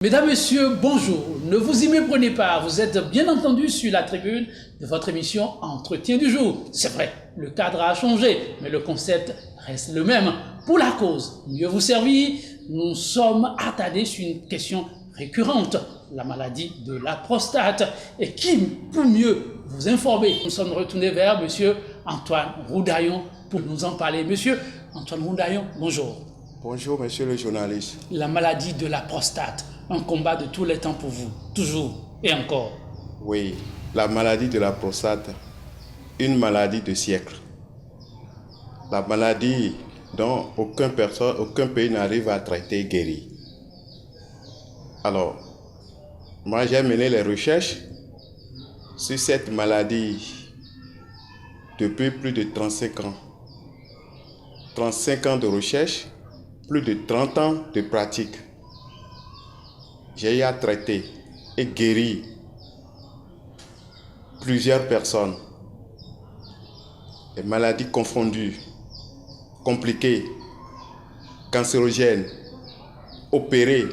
Mesdames, Messieurs, bonjour. Ne vous y méprenez pas, vous êtes bien entendu sur la tribune de votre émission Entretien du jour. C'est vrai, le cadre a changé, mais le concept reste le même. Pour la cause, mieux vous servir, nous sommes attardés sur une question récurrente, la maladie de la prostate. Et qui pour mieux vous informer? Nous sommes retournés vers Monsieur Antoine Roudaillon pour nous en parler. Monsieur Antoine Roudaillon, bonjour. Bonjour, monsieur le journaliste. La maladie de la prostate, un combat de tous les temps pour vous, toujours et encore. Oui, la maladie de la prostate, une maladie de siècle. La maladie dont aucun pays n'arrive à traiter et guérir. Alors, moi j'ai mené les recherches sur cette maladie depuis plus de 35 ans. 35 ans de recherche, plus de 30 ans de pratique. J'ai eu à traiter et guérir plusieurs personnes. Des maladies confondues, compliquées, cancérogènes, opérer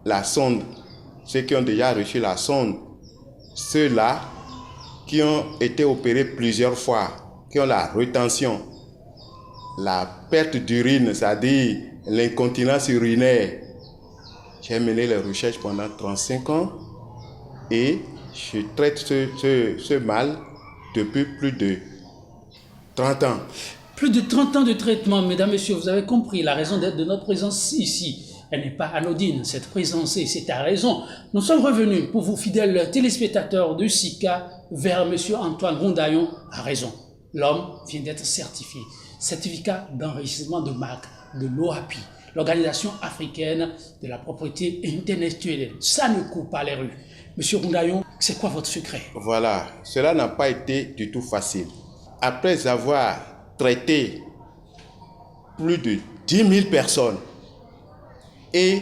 la sonde, ceux qui ont déjà reçu la sonde, ceux-là qui ont été opérés plusieurs fois, qui ont la rétention, la perte d'urine, c'est-à-dire l'incontinence urinaire. J'ai mené les recherches pendant 35 ans et je traite ce mal depuis plus de 30 ans. Plus de 30 ans de traitement, mesdames, messieurs, vous avez compris la raison d'être de notre présence ici. Elle n'est pas anodine, cette présence, et c'est à raison. Nous sommes revenus pour vous, fidèles téléspectateurs de SICA, vers monsieur Antoine Roudaillon à raison. L'homme vient d'être certifié. Certificat d'enregistrement de marque de l'OAPI, l'Organisation africaine de la propriété intellectuelle. Ça ne court pas les rues. Monsieur Roudaillon, c'est quoi votre secret? Voilà, cela n'a pas été du tout facile. Après avoir traité plus de 10 000 personnes et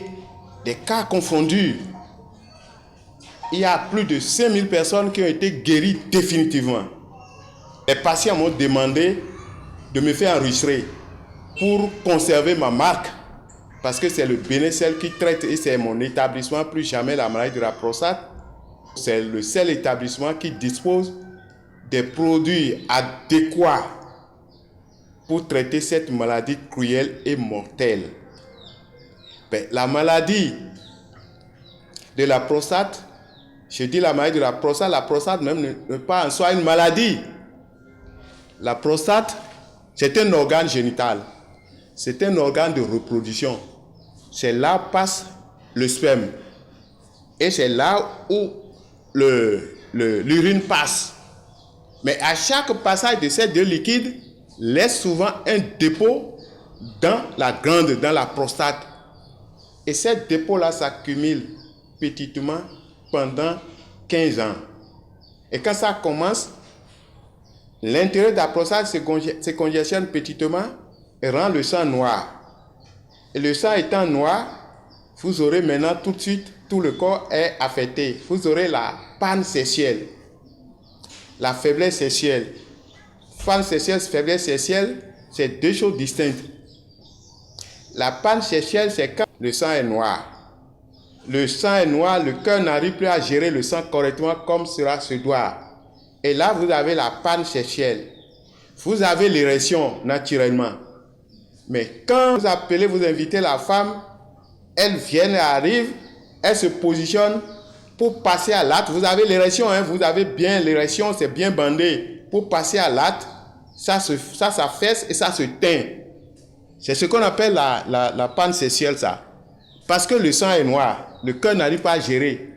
des cas confondus, il y a plus de 5 000 personnes qui ont été guéries définitivement. Les patients m'ont demandé de me faire enregistrer pour conserver ma marque, parce que c'est le Bénécel qui traite et c'est mon établissement Plus Jamais la maladie de la prostate. C'est le seul établissement qui dispose des produits adéquats pour traiter cette maladie cruelle et mortelle. La maladie de la prostate, je dis la maladie de la prostate même n'est pas en soi une maladie. La prostate, c'est un organe génital. C'est un organe de reproduction. C'est là où passe le sperme. Et c'est là où l'urine passe. Mais à chaque passage de ces deux liquides, laisse souvent un dépôt dans la glande, dans la prostate. Et ce dépôt-là s'accumule petitement pendant 15 ans. Et quand ça commence, l'intérieur de la prostate se congestionne petitement et rend le sang noir. Et le sang étant noir, vous aurez maintenant tout de suite, tout le corps est affecté. Vous aurez la panne sexuelle, la faiblesse sexuelle. Panne sexuelle, faiblesse sexuelle, c'est deux choses distinctes. La panne sexuelle, c'est quand le sang est noir. Le sang est noir, le cœur n'arrive plus à gérer le sang correctement comme cela se doit. Et là, vous avez la panne sexuelle. Vous avez l'érection naturellement. Mais quand vous appelez, vous invitez la femme, elle vient, elle arrive, elle se positionne pour passer à l'acte. Vous avez l'érection, hein, vous avez bien l'érection, c'est bien bandé. Pour passer à l'acte, ça s'affaisse et ça se teint. C'est ce qu'on appelle la panne sexuelle, ça. Parce que le sang est noir, le cœur n'arrive pas à gérer.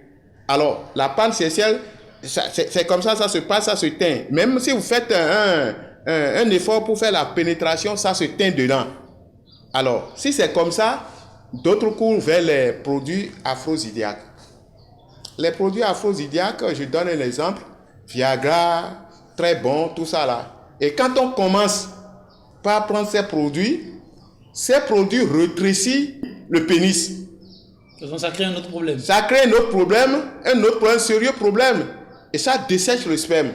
Alors, la panne sexuelle, c'est comme ça se passe, ça se teint. Même si vous faites un effort pour faire la pénétration, ça se teint dedans. Alors, si c'est comme ça, d'autres courent vers les produits aphrodisiaques. Les produits aphrodisiaques, je donne un exemple, Viagra, très bon, tout ça là. Et quand on commence par prendre ces produits rétrécissent le pénis. Donc ça crée un autre problème. Ça crée un autre problème, sérieux problème. Et ça dessèche le sperme.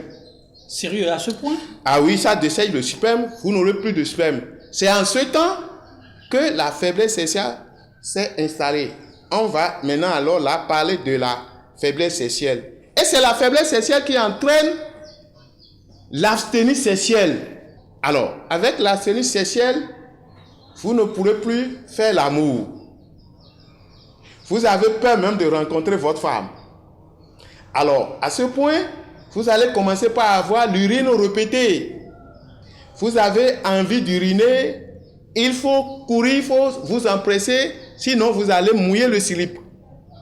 Sérieux à ce point? Ah oui, ça dessèche le sperme, vous n'aurez plus de sperme. C'est en ce temps que la faiblesse sexuelle s'est installée. on va maintenant alors là parler de la faiblesse sexuelle. Et c'est la faiblesse sexuelle qui entraîne l'abstinence sexuelle. Alors, avec l'abstinence sexuelle, vous ne pourrez plus faire l'amour. Vous avez peur même de rencontrer votre femme. Alors, à ce point, vous allez commencer par avoir l'urine répétée. Vous avez envie d'uriner, il faut courir, il faut vous empresser, sinon vous allez mouiller le slip.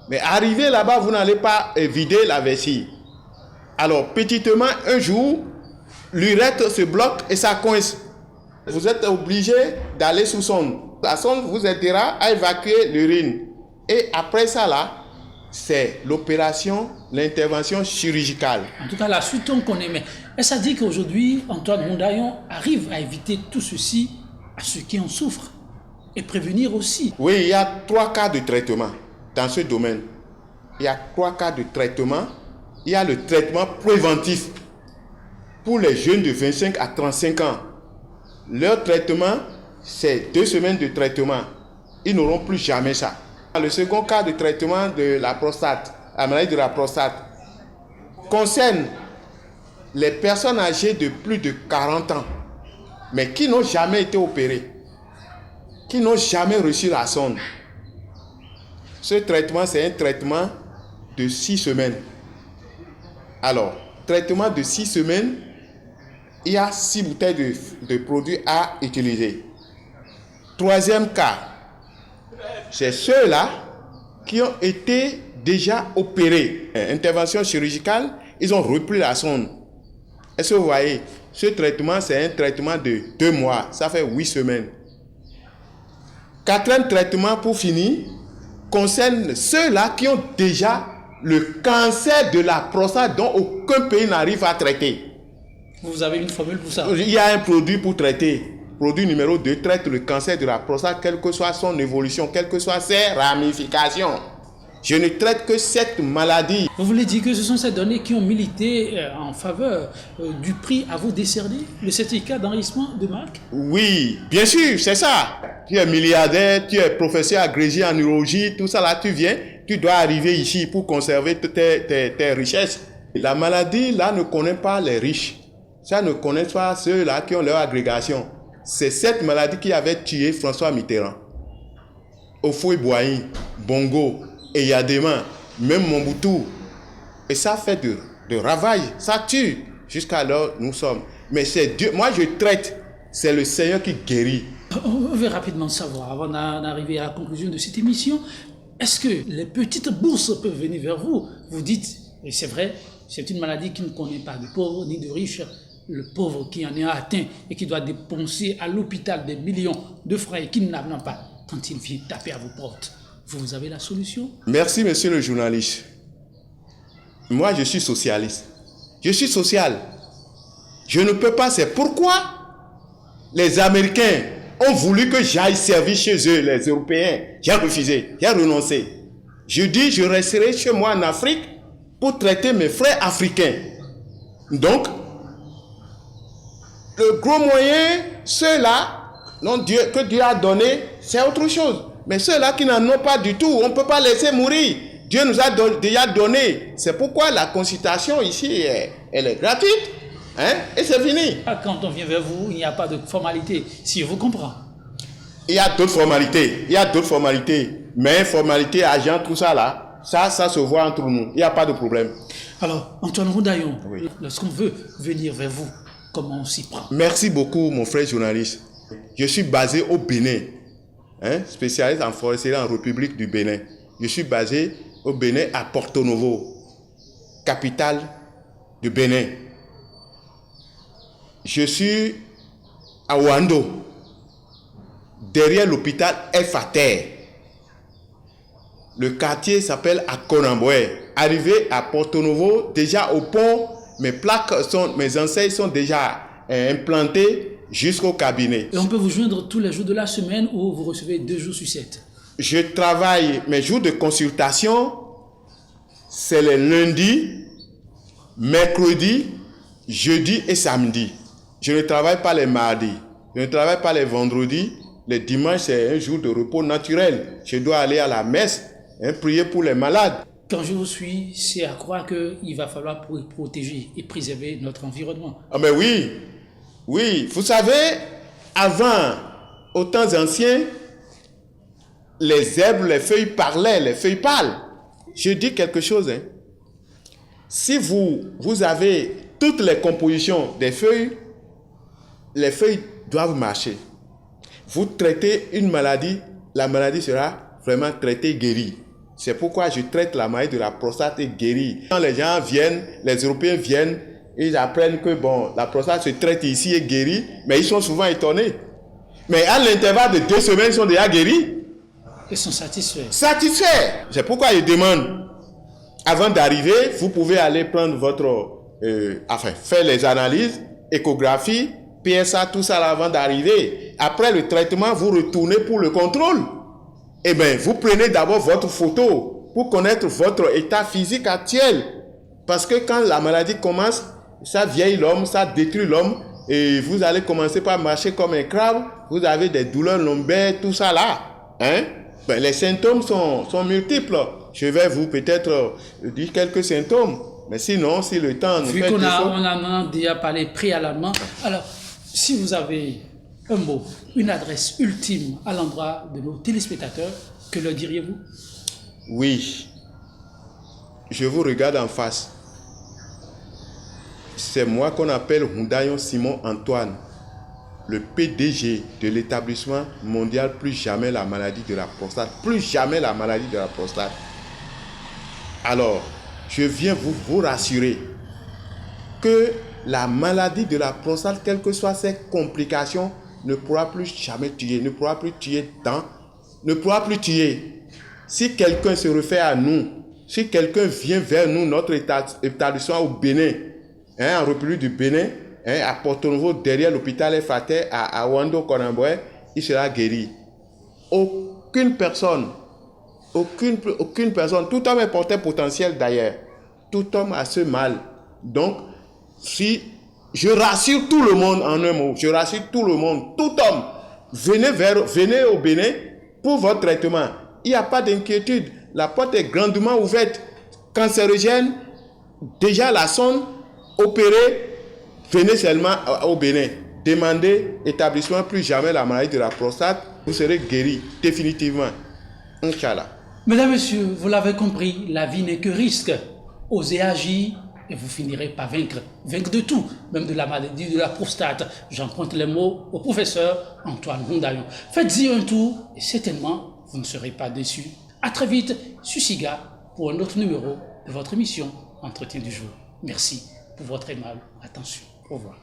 Mais arrivé là-bas, vous n'allez pas vider la vessie. Alors, petitement, un jour, l'urètre se bloque et ça coince. Vous êtes obligé d'aller sous sonde. La sonde vous aidera à évacuer l'urine. Et après ça, là, c'est l'opération, l'intervention chirurgicale. En tout cas, la suite, on connaît. Mais est-ce à dire qu'aujourd'hui, Antoine Mondayon arrive à éviter tout ceci à ceux qui en souffrent et prévenir aussi? Oui, il y a 3 cas de traitement dans ce domaine. Il y a 3 cas de traitement. Il y a le traitement préventif pour les jeunes de 25 à 35 ans. Leur traitement, c'est 2 semaines de traitement. Ils n'auront plus jamais ça. Le second cas de traitement de la prostate, la maladie de la prostate, concerne les personnes âgées de plus de 40 ans, mais qui n'ont jamais été opérées, qui n'ont jamais reçu la sonde. Ce traitement, c'est un traitement de 6 semaines. Alors, traitement de 6 semaines, il y a 6 bouteilles de produits à utiliser. Troisième cas, c'est ceux-là qui ont été déjà opérés. Intervention chirurgicale, ils ont repris la sonde. Est-ce que vous voyez? Ce traitement, c'est un traitement de 2 mois. Ça fait 8 semaines. Quatrième traitement, pour finir, concerne ceux-là qui ont déjà le cancer de la prostate dont aucun pays n'arrive à traiter. Vous avez une formule pour ça? Il y a un produit pour traiter. Produit numéro 2 traite le cancer de la prostate, quelle que soit son évolution, quelles que soient ses ramifications. Je ne traite que cette maladie. Vous voulez dire que ce sont ces données qui ont milité en faveur du prix à vous décerner, le certificat d'enregistrement de marque? Oui, bien sûr, c'est ça. Tu es milliardaire, tu es professeur agrégé en neurologie, tout ça là, tu viens, tu dois arriver ici pour conserver tes richesses. La maladie là ne connaît pas les riches. Ça ne connaît pas ceux-là qui ont leur agrégation. C'est cette maladie qui avait tué François Mitterrand. Houphouët-Boigny, Bongo, Eyadema, même Mobutu. Et ça fait de ravages, ça tue. Jusqu'à l'heure nous sommes. Mais c'est Dieu. Moi je traite. C'est le Seigneur qui guérit. On veut rapidement savoir, avant d'arriver à la conclusion de cette émission, est-ce que les petites bourses peuvent venir vers vous? Vous dites, et c'est vrai, c'est une maladie qui ne connaît pas de pauvres ni de riches. Le pauvre qui en est atteint et qui doit dépenser à l'hôpital des millions de francs et qui n'en a pas, quand il vient taper à vos portes, vous avez la solution? Merci, monsieur le journaliste. Moi, je suis socialiste. Je suis social. Je ne peux pas, c'est pourquoi les Américains ont voulu que j'aille servir chez eux, les Européens. J'ai refusé, j'ai renoncé. Je dis, je resterai chez moi en Afrique pour traiter mes frères africains. Donc, le gros moyen, ceux-là, que Dieu a donné, c'est autre chose. Mais ceux-là qui n'en ont pas du tout, on ne peut pas laisser mourir. Dieu nous a déjà donné. C'est pourquoi la consultation ici, elle est gratuite. Hein? Et c'est fini. Quand on vient vers vous, il n'y a pas de formalité, si je vous comprends. Il y a d'autres formalités. Il y a d'autres formalités. Mais formalité, agent, tout ça là, ça se voit entre nous. Il n'y a pas de problème. Alors, Antoine Mondayon, oui. Lorsqu'on veut venir vers vous, comment on s'y prend? Merci beaucoup, mon frère journaliste. Je suis basé au Bénin, spécialiste en foresterie en République du Bénin. Je suis basé au Bénin à Porto Novo, capitale du Bénin. Je suis à Ouando, derrière l'hôpital F.A.T.E.R. Le quartier s'appelle Akonamboé. Arrivé à Porto Novo, déjà au pont, mes enseignes sont déjà implantées jusqu'au cabinet. Et on peut vous joindre tous les jours de la semaine ou vous recevez 2 jours sur 7? Je travaille, mes jours de consultation, c'est les lundis, mercredis, jeudi et samedi. Je ne travaille pas les mardis, je ne travaille pas les vendredis. Les dimanches, c'est un jour de repos naturel. Je dois aller à la messe hein, prier pour les malades. Quand je vous suis, c'est à croire qu'il va falloir protéger et préserver notre environnement. Ah mais oui, oui, vous savez, avant, aux temps anciens, les herbes, les feuilles parlaient, les feuilles parlent. Je dis quelque chose, hein. Si vous avez toutes les compositions des feuilles, les feuilles doivent marcher. Vous traitez une maladie, la maladie sera vraiment traitée, guérie. C'est pourquoi je traite la maladie de la prostate et guérie. Quand les gens viennent, les Européens viennent, ils apprennent que bon, la prostate se traite ici et guérie, mais ils sont souvent étonnés. Mais à l'intervalle de 2 semaines, ils sont déjà guéris. Ils sont satisfaits. Satisfaits. C'est pourquoi je demande, avant d'arriver, vous pouvez aller prendre faire les analyses, échographie, PSA, tout ça là, avant d'arriver. Après le traitement, vous retournez pour le contrôle. Eh bien, vous prenez d'abord votre photo pour connaître votre état physique actuel. Parce que quand la maladie commence, ça vieillit l'homme, ça détruit l'homme. Et vous allez commencer par marcher comme un crabe. Vous avez des douleurs lombaires, tout ça là. Hein? Ben, les symptômes sont multiples. Je vais vous peut-être dire quelques symptômes. Mais sinon, si le temps nous Vu fait qu'on défaut... en a déjà parlé préalablement, alors, si vous avez un mot, une adresse ultime à l'endroit de nos téléspectateurs, que leur diriez-vous? Oui, je vous regarde en face. C'est moi qu'on appelle Hundayon Simon Antoine, le PDG de l'établissement mondial Plus jamais la maladie de la prostate. Plus jamais la maladie de la prostate. Alors, je viens vous rassurer que la maladie de la prostate, quelles que soient ses complications, ne pourra plus jamais tuer, ne pourra plus tuer ne pourra plus tuer. Si quelqu'un se réfère à nous, si quelqu'un vient vers nous, notre établissement au Bénin, hein, en République du Bénin, hein, à Porto-Novo, derrière l'hôpital Efate, à Wando Konambwe, il sera guéri. Aucune personne, tout homme est porteur potentiel d'ailleurs. Tout homme a ce mal. Donc, si je rassure tout le monde en un mot, je rassure tout le monde, tout homme, venez au Bénin pour votre traitement. Il n'y a pas d'inquiétude. La porte est grandement ouverte. Cancérogène, déjà la sonde, opérée, venez seulement au Bénin. Demandez établissement Plus jamais la maladie de la prostate. Vous serez guéri définitivement. Inch'Allah. Mesdames, Messieurs, vous l'avez compris, la vie n'est que risque. Osez agir et vous finirez par vaincre. Vaincre de tout, même de la maladie de la prostate. J'emprunte les mots au professeur Antoine Hundayon. Faites-y un tour et certainement, vous ne serez pas déçus. À très vite sur SIGA pour un autre numéro de votre émission Entretien du jour. Merci pour votre aimable attention. Au revoir.